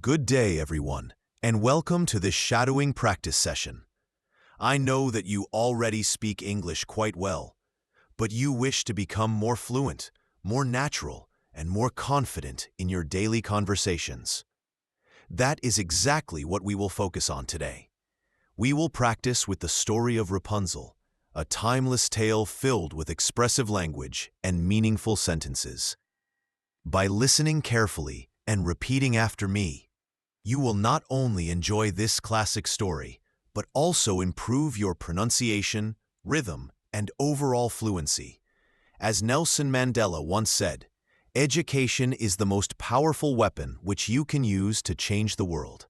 Good day, everyone, and welcome to this shadowing practice session. I know that you already speak English quite well, but you wish to become more fluent, more natural, and more confident in your daily conversations. That is exactly what we will focus on today. We will practice with the story of Rapunzel, a timeless tale filled with expressive language and meaningful sentences. By listening carefully and repeating after me, you will not only enjoy this classic story, but also improve your pronunciation, rhythm, and overall fluency. As Nelson Mandela once said, education is the most powerful weapon which you can use to change the world.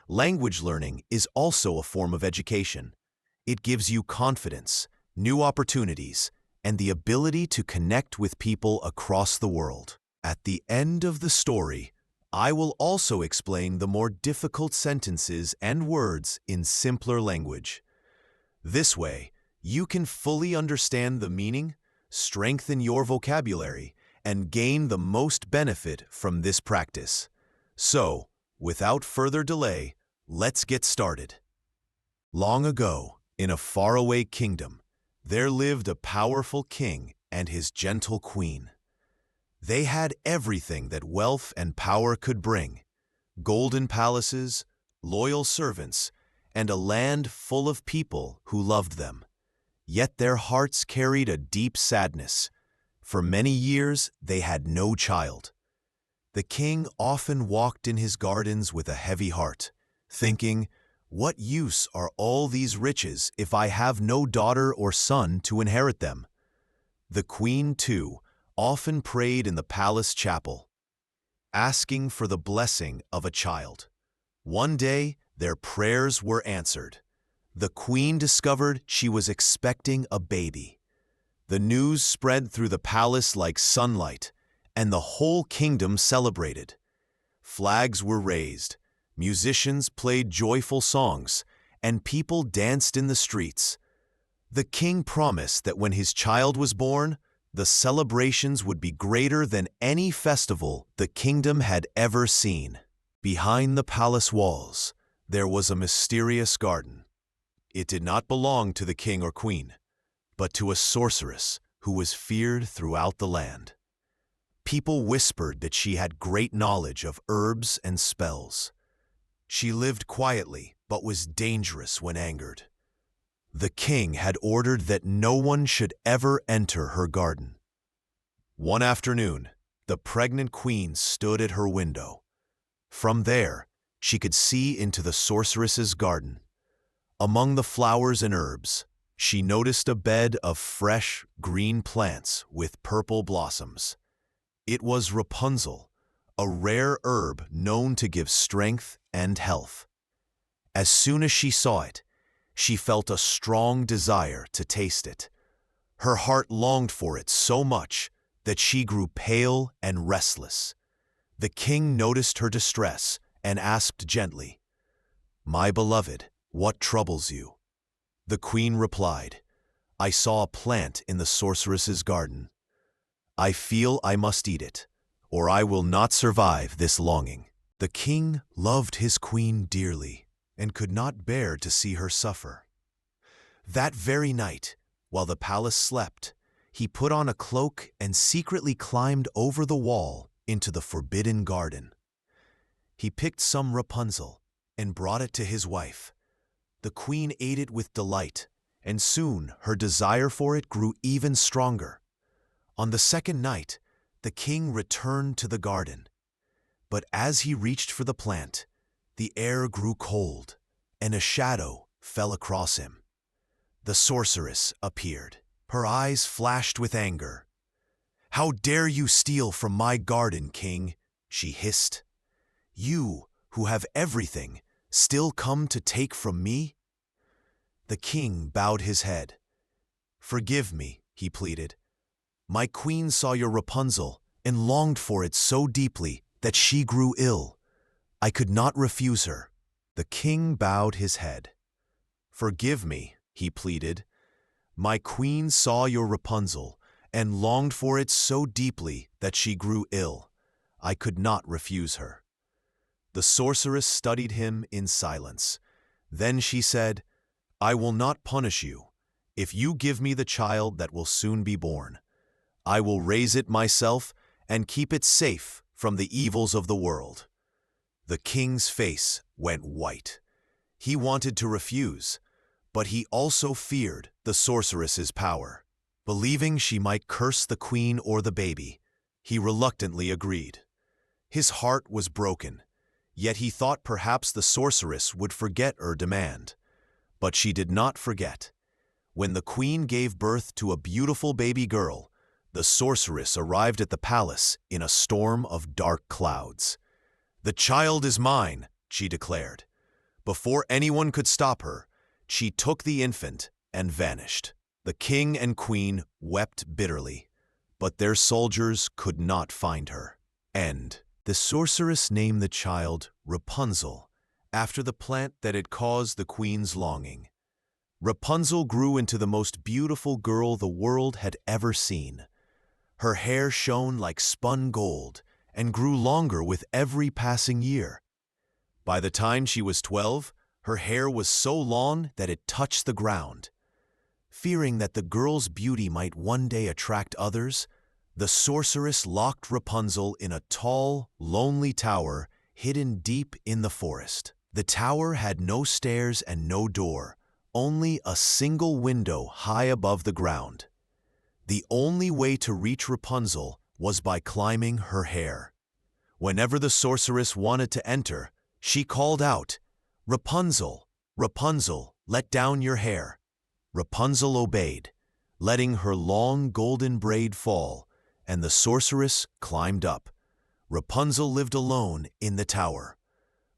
Language learning is also a form of education. It gives you confidence, new opportunities, and the ability to connect with people across the world. At the end of the story, I will also explain the more difficult sentences and words in simpler language. This way, you can fully understand the meaning, strengthen your vocabulary, and gain the most benefit from this practice. So, without further delay, let's get started. Long ago, in a faraway kingdom, there lived a powerful king and his gentle queen. They had everything that wealth and power could bring: golden palaces, loyal servants, and a land full of people who loved them. Yet their hearts carried a deep sadness. For many years, they had no child. The king often walked in his gardens with a heavy heart, thinking, "What use are all these riches if I have no daughter or son to inherit them?" The queen, too, often prayed in the palace chapel, asking for the blessing of a child. One day, their prayers were answered. The queen discovered she was expecting a baby. The news spread through the palace like sunlight, and the whole kingdom celebrated. Flags were raised, musicians played joyful songs, and people danced in the streets. The king promised that when his child was born, the celebrations would be greater than any festival the kingdom had ever seen. Behind the palace walls, there was a mysterious garden. It did not belong to the king or queen, but to a sorceress who was feared throughout the land. People whispered that she had great knowledge of herbs and spells. She lived quietly, but was dangerous when angered. The king had ordered that no one should ever enter her garden. One afternoon, the pregnant queen stood at her window. From there, she could see into the sorceress's garden. Among the flowers and herbs, she noticed a bed of fresh, green plants with purple blossoms. It was Rapunzel, a rare herb known to give strength and health. As soon as she saw it, she felt a strong desire to taste it. Her heart longed for it so much that she grew pale and restless. The king noticed her distress and asked gently, "My beloved, what troubles you?" The queen replied, "I saw a plant in the sorceress's garden. I feel I must eat it, or I will not survive this longing." The king loved his queen dearly and could not bear to see her suffer. That very night, while the palace slept, he put on a cloak and secretly climbed over the wall into the forbidden garden. He picked some Rapunzel and brought it to his wife. The queen ate it with delight, and soon her desire for it grew even stronger. On the second night, the king returned to the garden. But as he reached for the plant, the air grew cold, and a shadow fell across him. The sorceress appeared. Her eyes flashed with anger. "How dare you steal from my garden, king?" she hissed. "You, who have everything, still come to take from me?" The king bowed his head. "Forgive me," he pleaded. "My queen saw your Rapunzel and longed for it so deeply that she grew ill. I could not refuse her." The king bowed his head. "Forgive me," he pleaded. "My queen saw your Rapunzel and longed for it so deeply that she grew ill. I could not refuse her." The sorceress studied him in silence. Then she said, "I will not punish you if you give me the child that will soon be born. I will raise it myself and keep it safe from the evils of the world." The king's face went white. He wanted to refuse, but he also feared the sorceress's power. Believing she might curse the queen or the baby, he reluctantly agreed. His heart was broken, yet he thought perhaps the sorceress would forget her demand. But she did not forget. When the queen gave birth to a beautiful baby girl, the sorceress arrived at the palace in a storm of dark clouds. "The child is mine," she declared. Before anyone could stop her, she took the infant and vanished. The king and queen wept bitterly, but their soldiers could not find her. End. The sorceress named the child Rapunzel, after the plant that had caused the queen's longing. Rapunzel grew into the most beautiful girl the world had ever seen. Her hair shone like spun gold and grew longer with every passing year. By the time she was 12, her hair was so long that it touched the ground. Fearing that the girl's beauty might one day attract others, the sorceress locked Rapunzel in a tall, lonely tower hidden deep in the forest. The tower had no stairs and no door, only a single window high above the ground. The only way to reach Rapunzel was by climbing her hair. Whenever the sorceress wanted to enter, she called out, "Rapunzel, Rapunzel, let down your hair." Rapunzel obeyed, letting her long golden braid fall, and the sorceress climbed up. Rapunzel lived alone in the tower.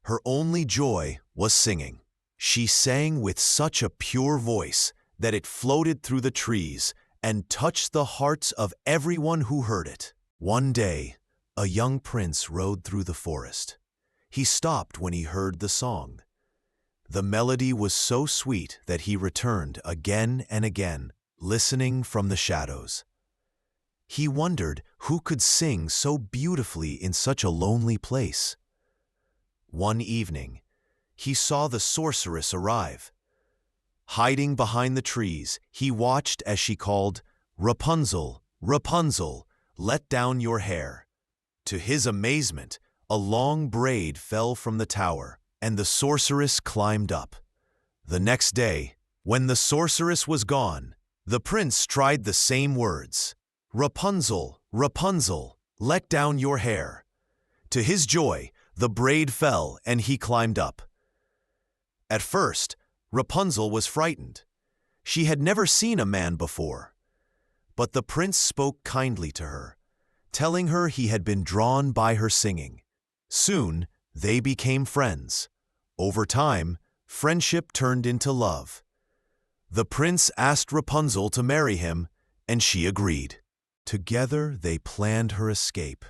Her only joy was singing. She sang with such a pure voice that it floated through the trees and touched the hearts of everyone who heard it. One day, a young prince rode through the forest. He stopped when he heard the song. The melody was so sweet that he returned again and again, listening from the shadows. He wondered who could sing so beautifully in such a lonely place. One evening, he saw the sorceress arrive. Hiding behind the trees, he watched as she called, "Rapunzel, Rapunzel, let down your hair." To his amazement, a long braid fell from the tower, and the sorceress climbed up. The next day, when the sorceress was gone, the prince tried the same words, "Rapunzel, Rapunzel, let down your hair." To his joy, the braid fell and he climbed up. At first, Rapunzel was frightened. She had never seen a man before. But the prince spoke kindly to her, telling her he had been drawn by her singing. Soon, they became friends. Over time, friendship turned into love. The prince asked Rapunzel to marry him, and she agreed. Together, they planned her escape.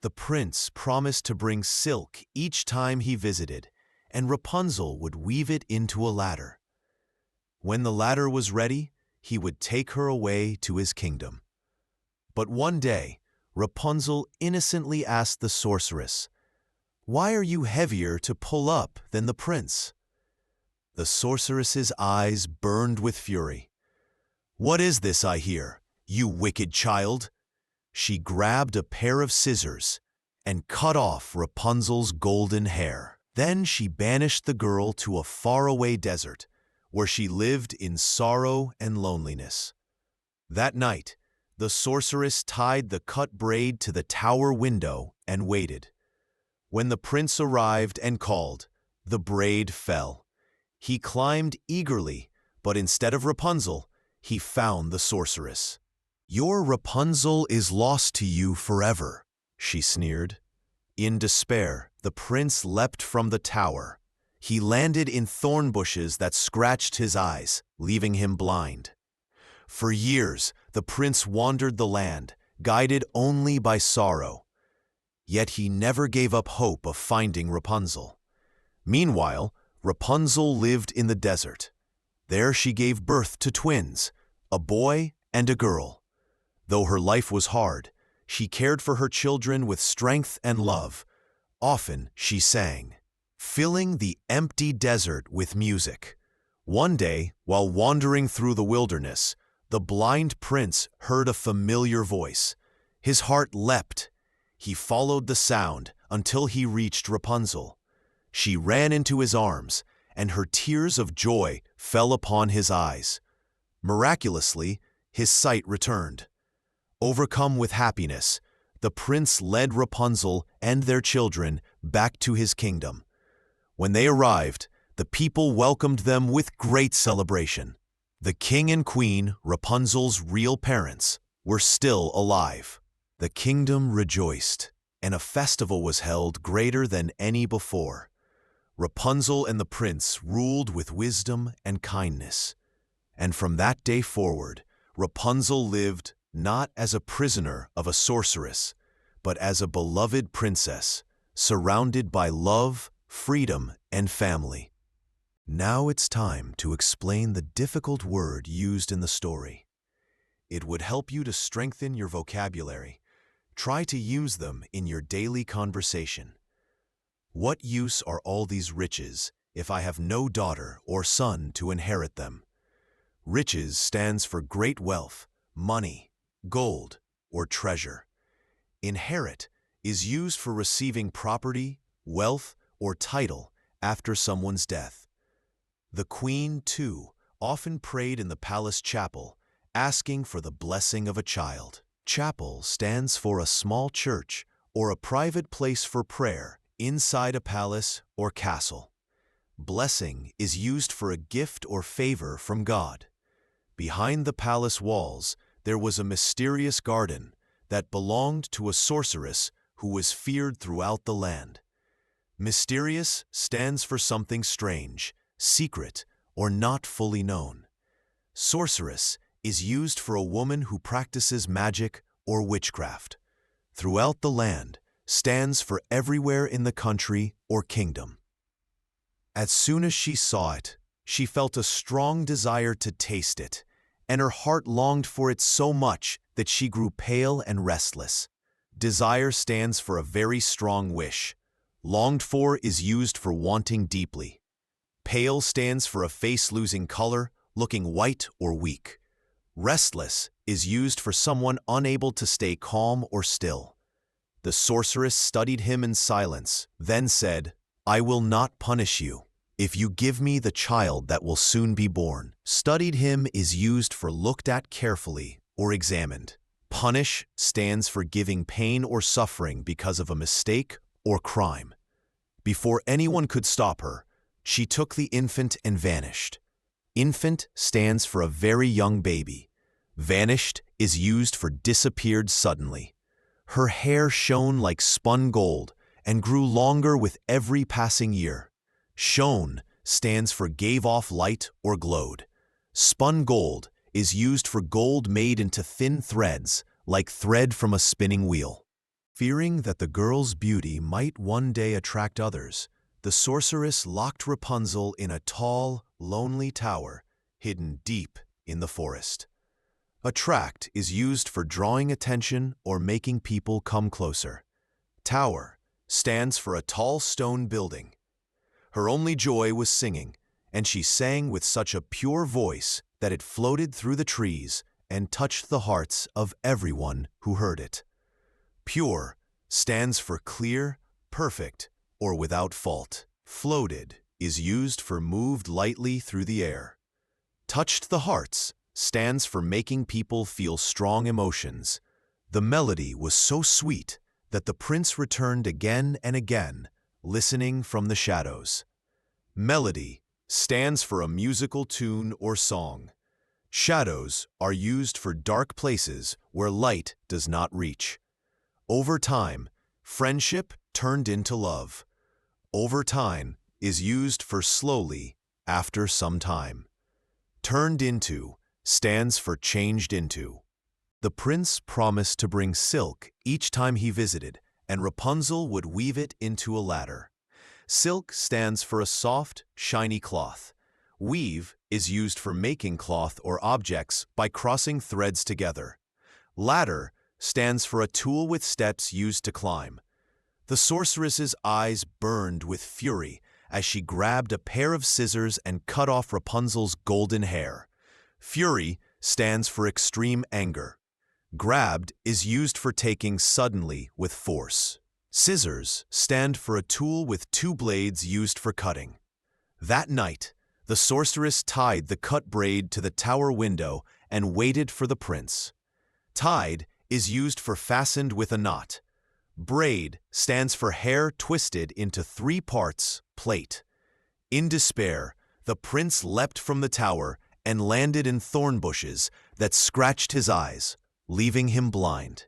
The prince promised to bring silk each time he visited, and Rapunzel would weave it into a ladder. When the ladder was ready, he would take her away to his kingdom. But one day, Rapunzel innocently asked the sorceress, "Why are you heavier to pull up than the prince?" The sorceress's eyes burned with fury. "What is this I hear, you wicked child?" She grabbed a pair of scissors and cut off Rapunzel's golden hair. Then she banished the girl to a faraway desert, where she lived in sorrow and loneliness. That night, the sorceress tied the cut braid to the tower window and waited. When the prince arrived and called, the braid fell. He climbed eagerly, but instead of Rapunzel, he found the sorceress. "Your Rapunzel is lost to you forever," she sneered. In despair, the prince leapt from the tower. He landed in thorn bushes that scratched his eyes, leaving him blind. For years, the prince wandered the land, guided only by sorrow. Yet he never gave up hope of finding Rapunzel. Meanwhile, Rapunzel lived in the desert. There she gave birth to twins, a boy and a girl. Though her life was hard, she cared for her children with strength and love. Often she sang, filling the empty desert with music. One day, while wandering through the wilderness, the blind prince heard a familiar voice. His heart leapt. He followed the sound until he reached Rapunzel. She ran into his arms, and her tears of joy fell upon his eyes. Miraculously, his sight returned. Overcome with happiness, the prince led Rapunzel and their children back to his kingdom. When they arrived, the people welcomed them with great celebration. The king and queen, Rapunzel's real parents, were still alive. The kingdom rejoiced, and a festival was held greater than any before. Rapunzel and the prince ruled with wisdom and kindness. And from that day forward, Rapunzel lived not as a prisoner of a sorceress, but as a beloved princess, surrounded by love, freedom, and family. Now it's time to explain the difficult word used in the story. It would help you to strengthen your vocabulary. Try to use them in your daily conversation. What use are all these riches if I have no daughter or son to inherit them? Riches stands for great wealth, money, gold, or treasure. Inherit is used for receiving property, wealth, or title after someone's death. The queen, too, often prayed in the palace chapel, asking for the blessing of a child. Chapel stands for a small church or a private place for prayer inside a palace or castle. Blessing is used for a gift or favor from God. Behind the palace walls, there was a mysterious garden that belonged to a sorceress who was feared throughout the land. Mysterious stands for something strange, secret, or not fully known. Sorceress is used for a woman who practices magic or witchcraft. Throughout the land stands for everywhere in the country or kingdom. As soon as she saw it, she felt a strong desire to taste it, and her heart longed for it so much that she grew pale and restless. Desire stands for a very strong wish. Longed for is used for wanting deeply. Pale stands for a face losing color, looking white or weak. Restless is used for someone unable to stay calm or still. The sorceress studied him in silence, then said, "I will not punish you if you give me the child that will soon be born." Studied him is used for looked at carefully or examined. Punish stands for giving pain or suffering because of a mistake or crime. Before anyone could stop her, she took the infant and vanished. Infant stands for a very young baby. Vanished is used for disappeared suddenly. Her hair shone like spun gold and grew longer with every passing year. Shone stands for gave off light or glowed. Spun gold is used for gold made into thin threads, like thread from a spinning wheel. Fearing that the girl's beauty might one day attract others, the sorceress locked Rapunzel in a tall, lonely tower hidden deep in the forest. Attract is used for drawing attention or making people come closer. Tower stands for a tall stone building. Her only joy was singing, and she sang with such a pure voice that it floated through the trees and touched the hearts of everyone who heard it. Pure stands for clear, perfect, or without fault. Floated is used for moved lightly through the air. Touched the hearts stands for making people feel strong emotions. The melody was so sweet that the prince returned again and again, listening from the shadows. Melody stands for a musical tune or song. Shadows are used for dark places where light does not reach. Over time, friendship turned into love. Over time is used for slowly, after some time. Turned into stands for changed into. The prince promised to bring silk each time he visited, and Rapunzel would weave it into a ladder. Silk stands for a soft, shiny cloth. Weave is used for making cloth or objects by crossing threads together. Ladder stands for a tool with steps used to climb. The sorceress's eyes burned with fury as she grabbed a pair of scissors and cut off Rapunzel's golden hair. Fury stands for extreme anger. Grabbed is used for taking suddenly with force. Scissors stand for a tool with two blades used for cutting. That night, the sorceress tied the cut braid to the tower window and waited for the prince. Tied is used for fastened with a knot. Braid stands for hair twisted into 3 parts, plait. In despair, the prince leapt from the tower and landed in thorn bushes that scratched his eyes, leaving him blind.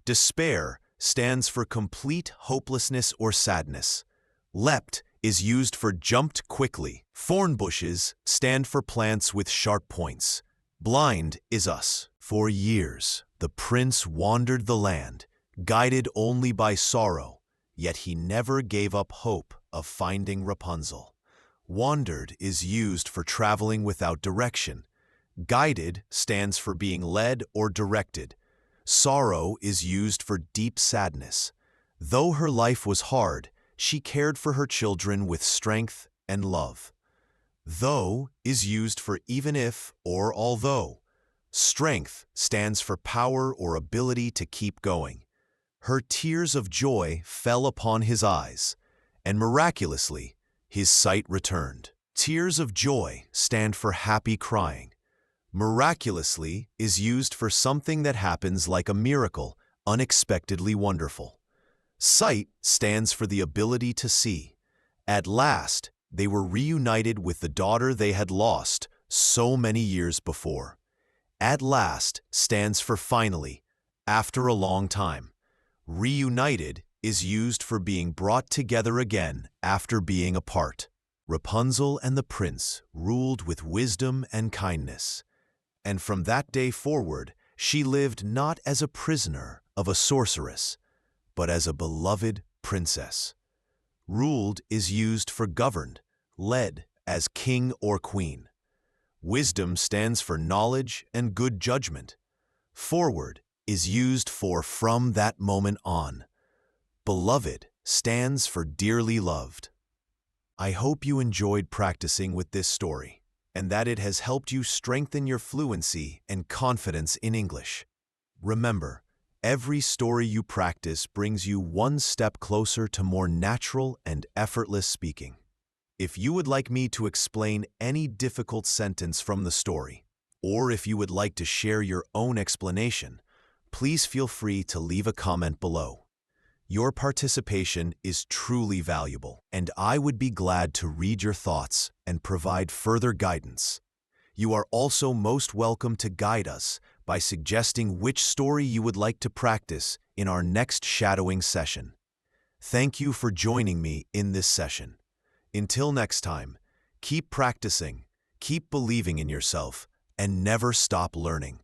Despair stands for complete hopelessness or sadness. Leapt is used for jumped quickly. Thorn bushes stand for plants with sharp points. Blind is us. For years, the prince wandered the land, guided only by sorrow, yet he never gave up hope of finding Rapunzel. Wandered is used for traveling without direction. Guided stands for being led or directed. Sorrow is used for deep sadness. Though her life was hard, she cared for her children with strength and love. Though is used for even if or although. Strength stands for power or ability to keep going. Her tears of joy fell upon his eyes, and miraculously, his sight returned. Tears of joy stand for happy crying. Miraculously is used for something that happens like a miracle, unexpectedly wonderful. Sight stands for the ability to see. At last, they were reunited with the daughter they had lost so many years before. At last stands for finally, after a long time. Reunited is used for being brought together again after being apart. Rapunzel and the prince ruled with wisdom and kindness. And from that day forward, she lived not as a prisoner of a sorceress, but as a beloved princess. Ruled is used for governed, led as king or queen. Wisdom stands for knowledge and good judgment. Forward is used for from that moment on. Beloved stands for dearly loved. I hope you enjoyed practicing with this story, and that it has helped you strengthen your fluency and confidence in English. Remember, every story you practice brings you one step closer to more natural and effortless speaking. If you would like me to explain any difficult sentence from the story, or if you would like to share your own explanation, please feel free to leave a comment below. Your participation is truly valuable, and I would be glad to read your thoughts and provide further guidance. You are also most welcome to guide us by suggesting which story you would like to practice in our next shadowing session. Thank you for joining me in this session. Until next time, keep practicing, keep believing in yourself, and never stop learning.